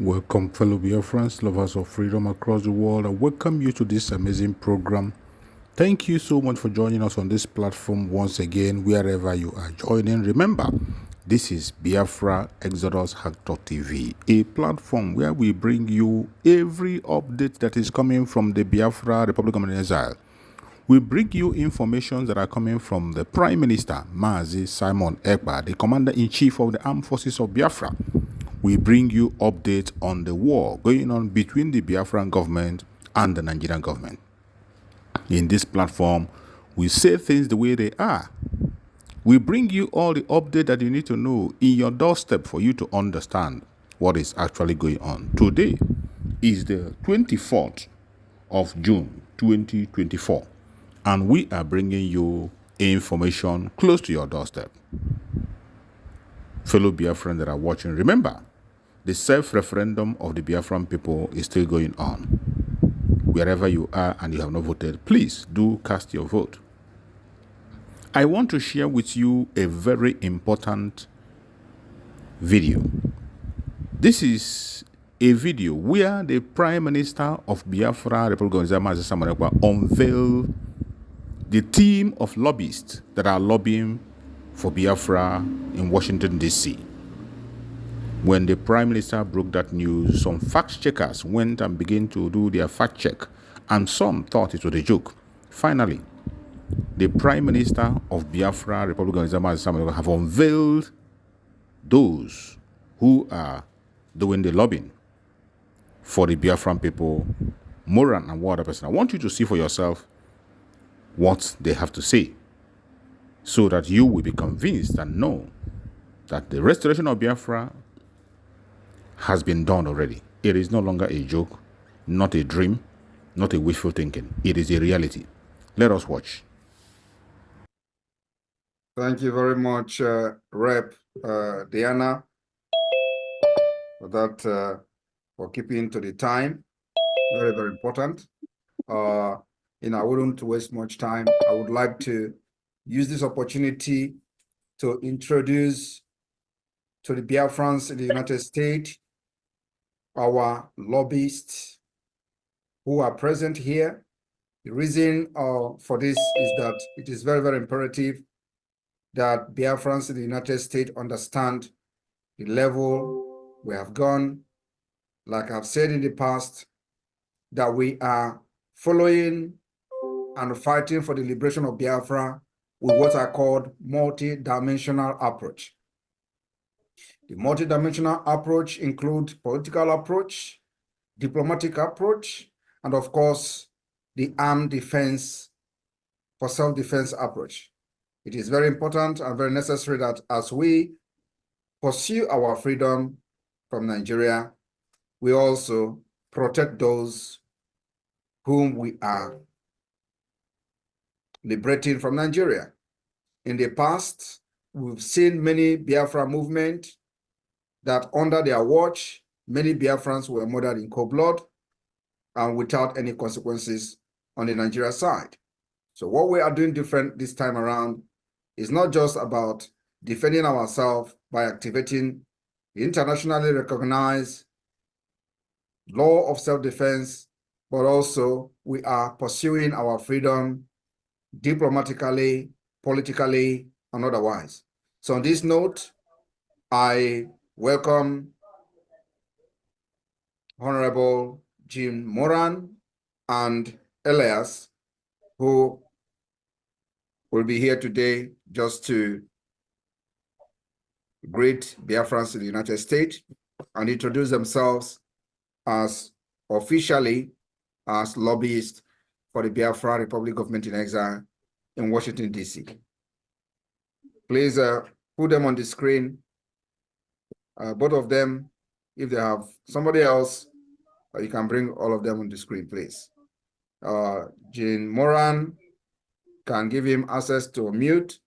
Welcome, fellow Biafrans, lovers of freedom across the world. I welcome you to this amazing program. Thank you so much for joining us on this platform once again, wherever you are joining. Remember, this is Biafra Exodus Hack.tv, a platform where we bring you every update that is coming from the Biafra Republic of Exile. We bring you information that are coming from the Prime Minister, Mazi Simon Ekpa, the Commander-in-Chief of the Armed Forces of Biafra. We bring you updates on the war going on between the Biafran government and the Nigerian government. In this platform, we say things the way they are. We bring you all the update that you need to know in your doorstep for you to understand what is actually going on. Today is the 24th of June, 2024, and we are bringing you information close to your doorstep. Fellow Biafran that are watching, remember, the self-referendum of the Biafran people is still going on. Wherever you are and you have not voted, please do cast your vote. I want to share with you a very important video. This is a video where the Prime Minister of Biafra, Republic of Nigeria, unveiled the team of lobbyists that are lobbying for Biafra in Washington, D.C. When the Prime Minister broke that news, some fact checkers went and began to do their fact check, and some thought it was a joke. Finally, the Prime Minister of Biafra, Republic of Nigeria, have unveiled those who are doing the lobbying for the Biafran people, Moran and one other person. I want you to see for yourself what they have to say, so that you will be convinced and know that the restoration of Biafra has been done already. It is no longer a joke, not a dream, not a wishful thinking. It is a reality. Let us watch. Thank you very much, Rep. Diana, for that, for keeping to the time. Very, very important. I wouldn't waste much time. I would like to use this opportunity to introduce to the Biafrans in the United States our lobbyists who are present here. The reason for this is that it is very, very imperative that Biafrans in the United States understand the level we have gone. Like I've said in the past, that we are following and fighting for the liberation of Biafra with what are called multi-dimensional approach. The multi-dimensional approach includes political approach, diplomatic approach, and of course, the armed defense for self-defense approach. It is very important and very necessary that as we pursue our freedom from Nigeria, we also protect those whom we are liberating from Nigeria. In the past, we've seen many Biafra movements that under their watch, many Biafrans were murdered in cold blood and without any consequences on the Nigeria side. So what we are doing different this time around is not just about defending ourselves by activating the internationally recognized law of self-defense, but also we are pursuing our freedom diplomatically, politically, and otherwise. So on this note, I welcome Honorable Jim Moran and Elias, who will be here today just to greet Biafrans in the United States and introduce themselves as officially as lobbyists for the Biafra Republic Government in Exile in Washington, D.C. Please put them on the screen, both of them. If they have somebody else, you can bring all of them on the screen, please. Jean Moran, can give him access to mute.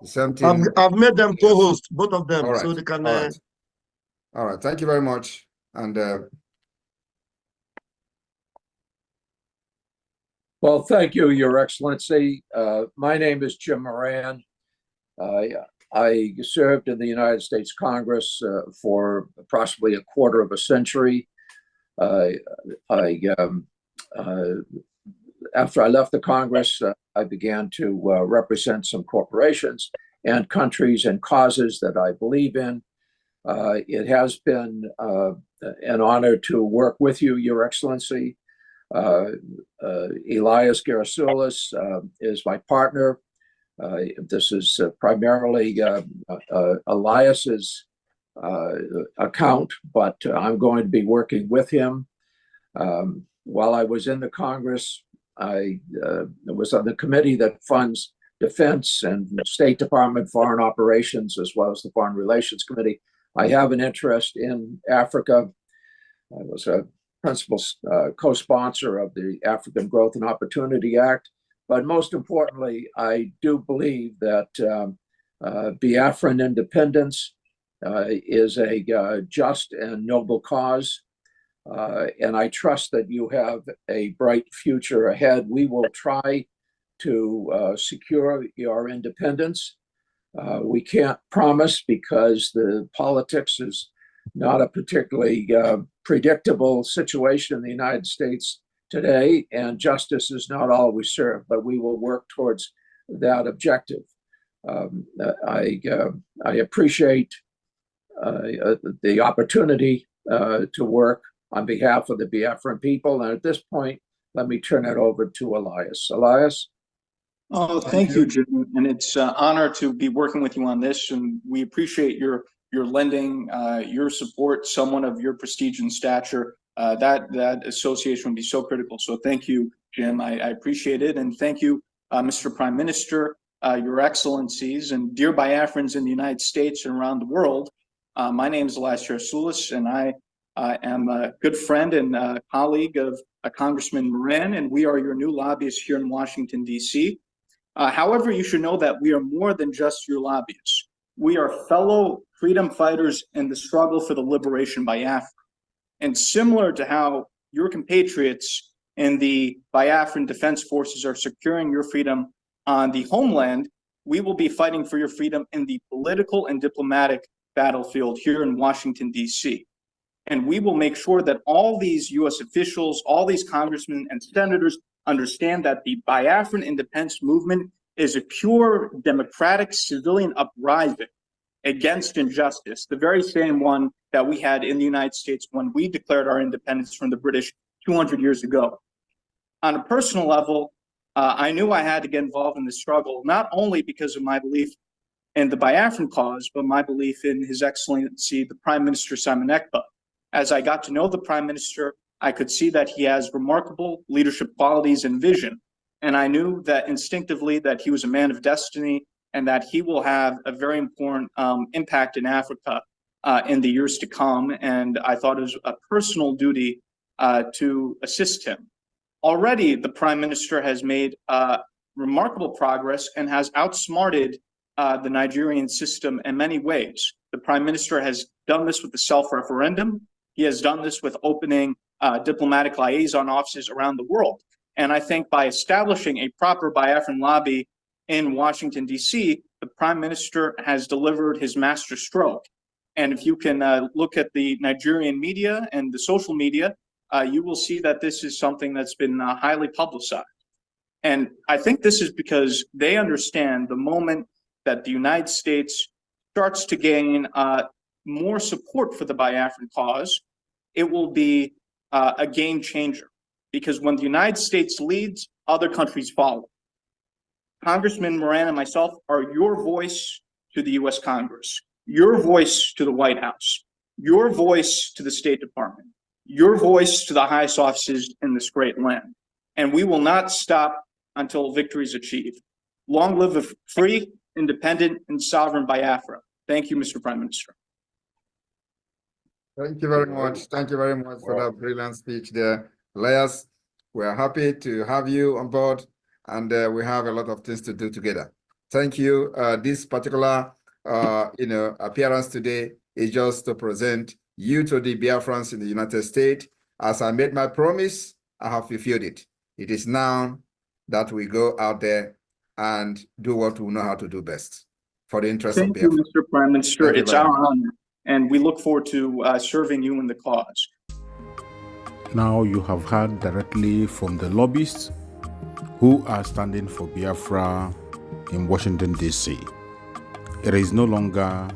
The same thing. I've made them co-host, both of them, right. so they can. All right. Thank you very much. And well, thank you, Your Excellency. My name is Jim Moran. I served in the United States Congress for approximately a quarter of a century. After I left the Congress, I began to represent some corporations and countries and causes that I believe in. It has been an honor to work with you, Your Excellency. Elias Gerasulis is my partner. This is primarily Elias's account, but I'm going to be working with him. While I was in the Congress, I was on the committee that funds defense and State Department foreign operations, as well as the Foreign Relations Committee. I have an interest in Africa. I was a principal co-sponsor of the African Growth and Opportunity Act. But most importantly, I do believe that Biafran independence is a just and noble cause. And I trust that you have a bright future ahead. We will try to secure your independence. We can't promise because the politics is not a particularly predictable situation in the United States today, and justice is not always served, but we will work towards that objective. I appreciate the opportunity to work on behalf of the Biafran people. And at this point, let me turn it over to Elias. Elias? Oh, thank you, Jim. And it's an honor to be working with you on this. And we appreciate your lending, your support, someone of your prestige and stature. That association would be so critical. So thank you, Jim. I appreciate it. And thank you, Mr. Prime Minister, Your Excellencies, and dear Biafrans in the United States and around the world. My name is Elias Gerasulis, and I am a good friend and colleague of Congressman Moran, and we are your new lobbyists here in Washington, D.C. However, you should know that we are more than just your lobbyists. We are fellow freedom fighters in the struggle for the liberation by Biafra. And similar to how your compatriots in the Biafran Defense Forces are securing your freedom on the homeland, we will be fighting for your freedom in the political and diplomatic battlefield here in Washington, D.C. And we will make sure that all these U.S. officials, all these congressmen and senators understand that the Biafran independence movement is a pure democratic civilian uprising against injustice, the very same one that we had in the United States when we declared our independence from the British 200 years ago. On a personal level, I knew I had to get involved in this struggle, not only because of my belief in the Biafran cause, but my belief in His Excellency, the Prime Minister Simon Ekpa. As I got to know the Prime Minister, I could see that he has remarkable leadership qualities and vision. And I knew that instinctively that he was a man of destiny and that he will have a very important impact in Africa in the years to come. And I thought it was a personal duty to assist him. Already, the Prime Minister has made remarkable progress and has outsmarted the Nigerian system in many ways. The Prime Minister has done this with the self-referendum. He has done this with opening diplomatic liaison offices around the world. And I think by establishing a proper Biafran lobby in Washington, D.C., the Prime Minister has delivered his master stroke. And if you can look at the Nigerian media and the social media, you will see that this is something that's been highly publicized. And I think this is because they understand the moment that the United States starts to gain more support for the Biafran cause, it will be a game changer. Because when the United States leads, other countries follow. Congressman Moran and myself are your voice to the U.S. Congress, your voice to the White House, your voice to the State Department, your voice to the highest offices in this great land. And we will not stop until victory is achieved. Long live a free, independent, and sovereign Biafra. Thank you, Mr. Prime Minister. Thank you very much. Thank you very much for that brilliant speech there, Elias. We are happy to have you on board, and we have a lot of things to do together. Thank you. This particular, appearance today is just to present you to the Biafrans in the United States. As I made my promise, I have fulfilled it. It is now that we go out there and do what we know how to do best. for the interest of Thank you, Biafra. Mr. Prime Minister. Thank you It's very our much. honor, and we look forward to serving you in the cause. Now you have heard directly from the lobbyists who are standing for Biafra in Washington, D.C. It is no longer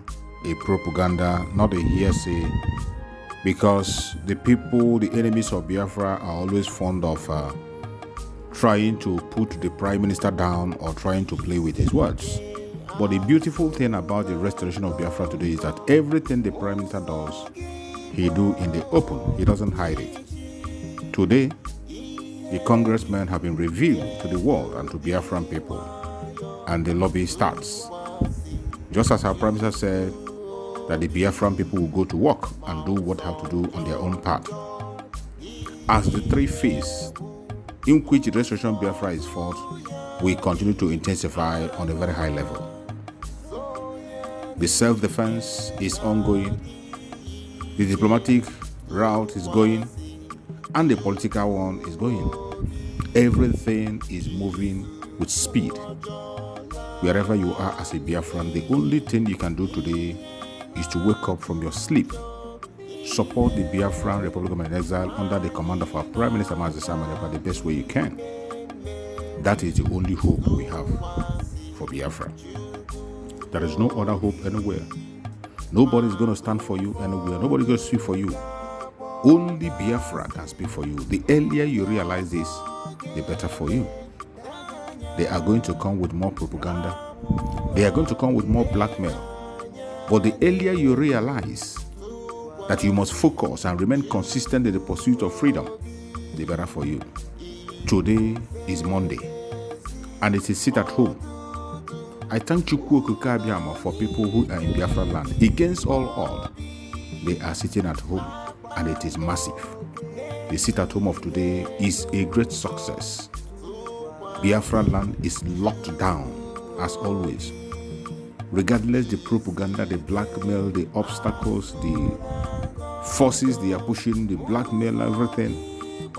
a propaganda, not a hearsay, because the people, the enemies of Biafra, are always fond of trying to put the Prime Minister down or trying to play with his words. But the beautiful thing about the restoration of Biafra today is that everything the Prime Minister does, he do in the open. He doesn't hide it. Today, the congressmen have been revealed to the world and to Biafran people, and the lobby starts. Just as our Prime Minister said that the Biafran people will go to work and do what they have to do on their own part. As the three phases in which the restoration of Biafra is fought, we continue to intensify on a very high level. The self-defense is ongoing, the diplomatic route is going, and the political one is going. Everything is moving with speed. Wherever you are as a Biafran, the only thing you can do today is to wake up from your sleep. Support the Biafran Republic of Exile under the command of our Prime Minister Mazi Samanepa the best way you can. That is the only hope we have for Biafra. There is no other hope anywhere. Nobody is going to stand for you anywhere. Nobody is going to speak for you. Only Biafra can speak for you. The earlier you realize this, the better for you. They are going to come with more propaganda. They are going to come with more blackmail. But the earlier you realize that you must focus and remain consistent in the pursuit of freedom, the better for you. Today is Monday, and it is sit at home. I thank Chukwu Okike for people who are in Biafra land. Against all odds, they are sitting at home, and it is massive. The sit at home of today is a great success. Biafra land is locked down, as always. Regardless the propaganda, the blackmail, the obstacles, the forces they are pushing, the blackmail, everything,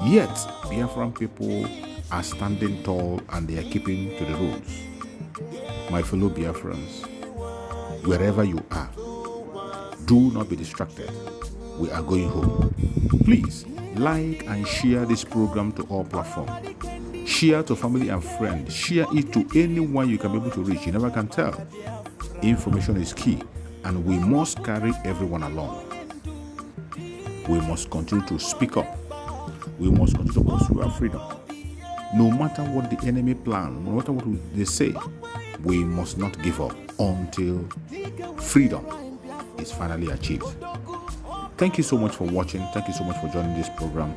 yet Biafran people are standing tall and they are keeping to the rules. My fellow Biafrans, wherever you are, do not be distracted. We are going home. Please like and share this program to all platforms. Share to family and friends. Share it to anyone you can be able to reach. You never can tell. Information is key, and we must carry everyone along. We must continue to speak up. We must continue to pursue our freedom. No matter what the enemy plan, no matter what they say, we must not give up until freedom is finally achieved. Thank you so much for watching. Thank you so much for joining this program.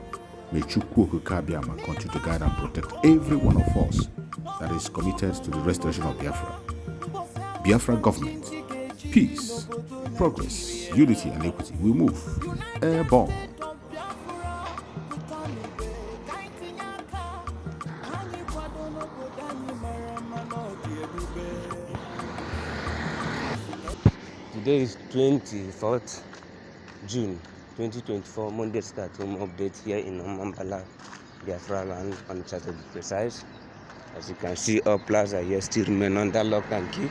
May Chukwu Okike continue to guide and protect every one of us that is committed to the restoration of Biafra. Biafra government, peace, progress, unity and equity. We move airborne. Today is 24th June 2024, Monday start home update here in Omambala, Biafra land, on to be precise. As you can see, all plaza here still remain under lock and key.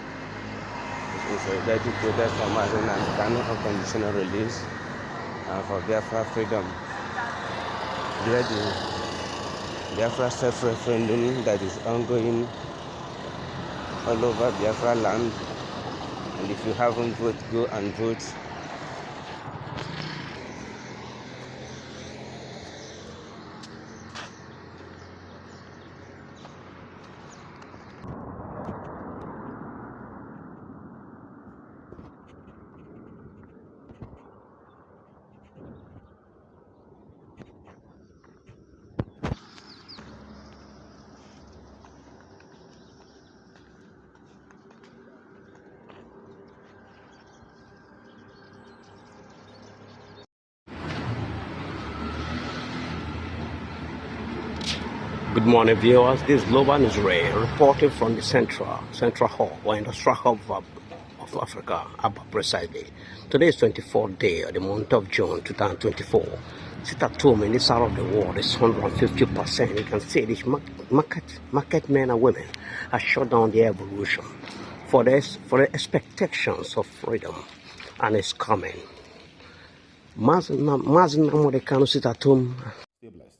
It's a dirty protest for Mazen and Kano unconditional release and for Biafra freedom. Here the Biafra self-referendum that is ongoing all over Biafra land. And if you haven't voted, go and vote. Good morning, viewers. This is Global Israel reporting from the Central Hall or Industrial Hub of Africa, Abba precisely. Today is 24th day of the month of June 2024. Sit at home in this side of the world is 150%. You can see these market men and women have shut down the evolution for the expectations of freedom, and it's coming. Mazin Americano sit at home. Stay blessed.